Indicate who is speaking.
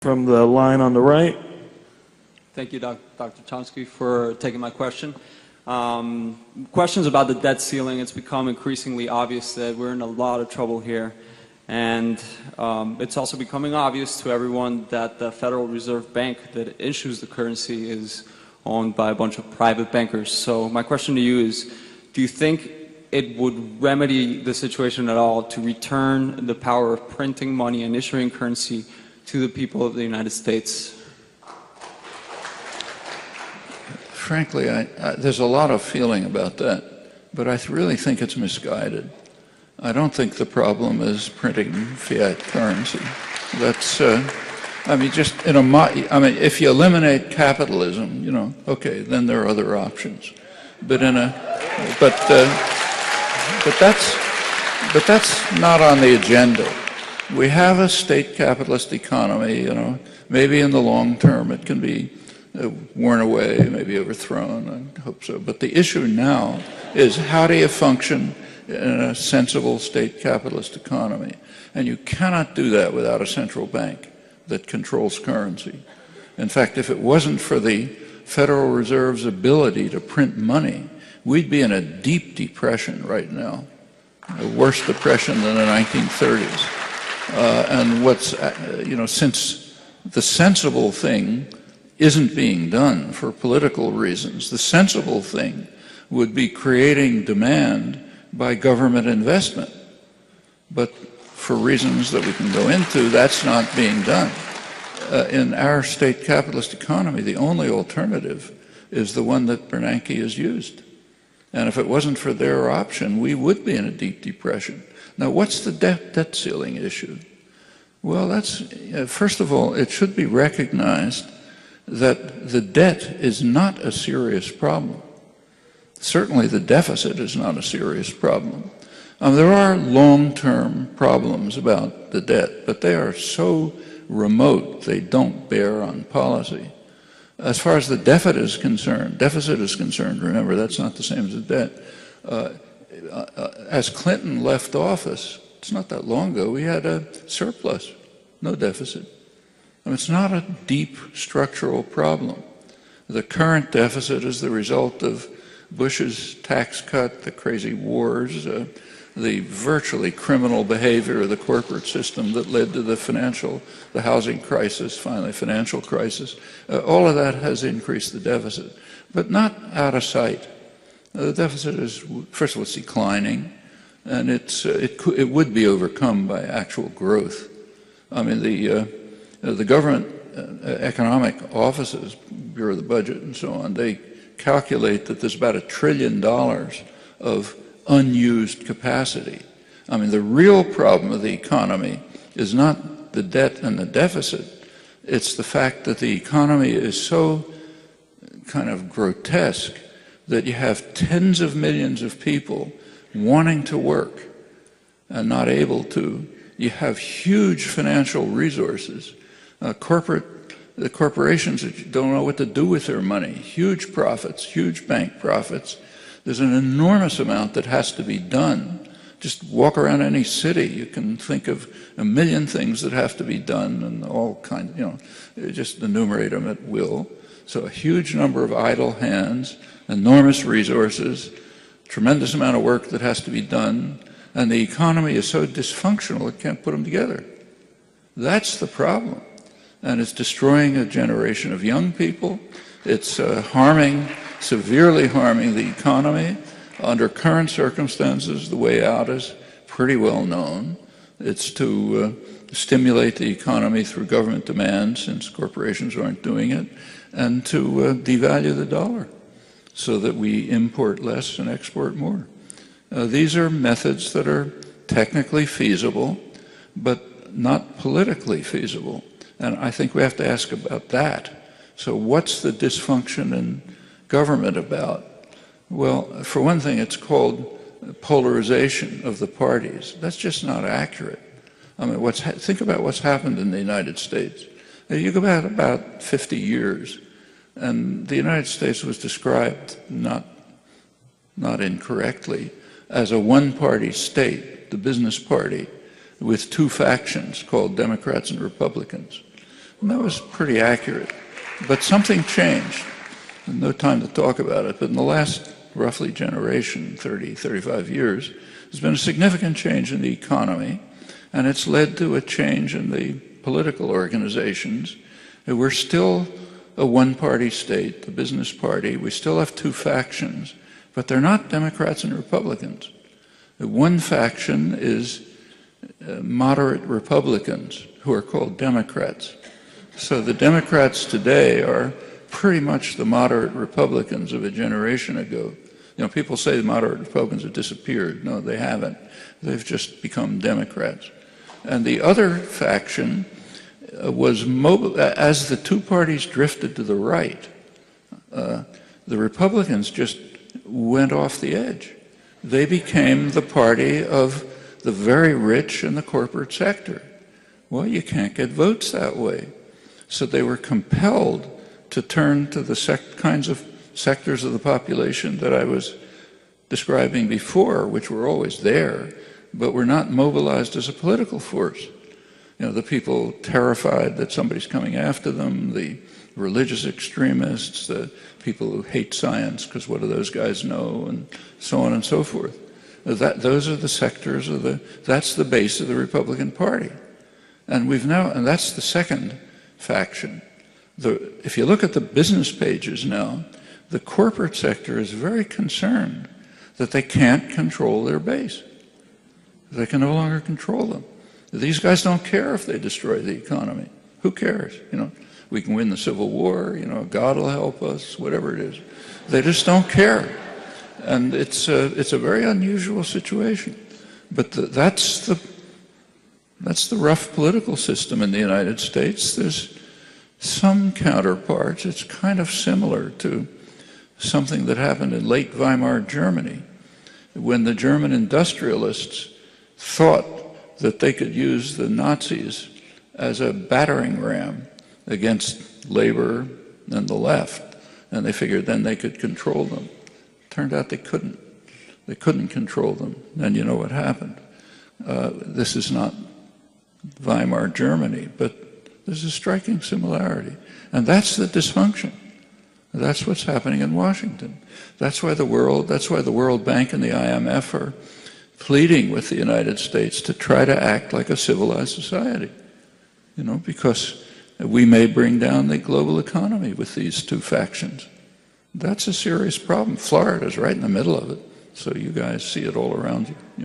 Speaker 1: From the line on the right.
Speaker 2: Thank you, Dr. Chomsky, for taking my question. Questions about the debt ceiling. It's become increasingly obvious that we're in a lot of trouble here. And it's also becoming obvious to everyone that the Federal Reserve Bank that issues the currency is owned by a bunch of private bankers. So my question to you is, do you think it would remedy the situation at all to return the power of printing money and issuing currency to the people of the United States?
Speaker 3: Frankly, there's a lot of feeling about that, but I really think it's misguided. I don't think the problem is printing fiat currency. That's, I mean, just in a, if you eliminate capitalism, you know, okay, then there are other options. But in a, but that's not on the agenda. We have a state capitalist economy, you know, maybe in the long term it can be worn away, maybe overthrown, I hope so. But the issue now is, how do you function in a sensible state capitalist economy? And you cannot do that without a central bank that controls currency. In fact, if it wasn't for the Federal Reserve's ability to print money, we'd be in a deep depression right now, a worse depression than the 1930s. And what's, you know, since the sensible thing isn't being done for political reasons, the sensible thing would be creating demand by government investment. But for reasons that we can go into, that's not being done. In our state capitalist economy, the only alternative is the one that Bernanke has used. And if it wasn't for their option, we would be in a deep depression. Now, what's the debt ceiling issue? Well, that's, first of all, it should be recognized that the debt is not a serious problem. Certainly the deficit is not a serious problem. There are long-term problems about the debt, but they are so remote they don't bear on policy. As far as the deficit is concerned, remember, that's not the same as the debt. As Clinton left office, it's not that long ago, we had a surplus, no deficit. I mean, it's not a deep structural problem. The current deficit is the result of Bush's tax cut, the crazy wars, the virtually criminal behavior of the corporate system that led to the housing crisis, finally financial crisis. All of that has increased the deficit, but not out of sight. The deficit is, first of all, it's declining, and it would be overcome by actual growth. I mean, the government economic offices, Bureau of the Budget and so on, they calculate that there's about $1 trillion of unused capacity. I mean, the real problem of the economy is not the debt and the deficit. It's the fact that the economy is so kind of grotesque that you have tens of millions of people wanting to work and not able to. You have huge financial resources. The corporations that don't know what to do with their money, huge profits, huge bank profits. There's an enormous amount that has to be done. Just walk around any city, you can think of a million things that have to be done, and all kinds, you know, just enumerate them at will. So a huge number of idle hands, enormous resources, tremendous amount of work that has to be done, and the economy is so dysfunctional it can't put them together. That's the problem. And it's destroying a generation of young people. It's severely harming the economy. Under current circumstances, the way out is pretty well known. It's to stimulate the economy through government demand, since corporations aren't doing it, and to devalue the dollar so that we import less and export more. These are methods that are technically feasible, but not politically feasible. And I think we have to ask about that. So what's the dysfunction in government about? Well, for one thing, it's called polarization of the parties. That's just not accurate. I mean, think about what's happened in the United States. You go back about 50 years, and the United States was described, not incorrectly, as a one-party state, the business party, with two factions called Democrats and Republicans. And that was pretty accurate. But something changed. No time to talk about it, but in the last roughly generation, 30, 35 years, there's been a significant change in the economy, and it's led to a change in the political organizations. We're still a one-party state, the business party. We still have two factions, but they're not Democrats and Republicans. One faction is moderate Republicans who are called Democrats. So the Democrats today are pretty much the moderate Republicans of a generation ago. You know, people say the moderate Republicans have disappeared. No, they haven't. They've just become Democrats. And the other faction was mobile. As the two parties drifted to the right, the Republicans just went off the edge. They became the party of the very rich and the corporate sector. Well, you can't get votes that way. So they were compelled to turn to the kinds of sectors of the population that I was describing before, which were always there, but were not mobilized as a political force. You know, the people terrified that somebody's coming after them, the religious extremists, the people who hate science because what do those guys know, and so on and so forth. Those are the sectors of that's the base of the Republican Party. And that's the second faction. If you look at the business pages now, the corporate sector is very concerned that they can't control their base. They can no longer control them. These guys don't care if they destroy the economy. Who cares? You know, we can win the Civil War, you know, God will help us, whatever it is. They just don't care. And it's a very unusual situation. But that's the rough political system in the United States. There's some counterparts. It's kind of similar to something that happened in late Weimar Germany, when the German industrialists thought that they could use the Nazis as a battering ram against labor and the left, and they figured then they could control them. Turned out they couldn't. They couldn't control them. And you know what happened. This is not Weimar Germany, but there's a striking similarity. And that's the dysfunction. That's what's happening in Washington. That's why the World Bank and the IMF are pleading with the United States to try to act like a civilized society. You know, because we may bring down the global economy with these two factions. That's a serious problem. Florida's right in the middle of it, so you guys see it all around you.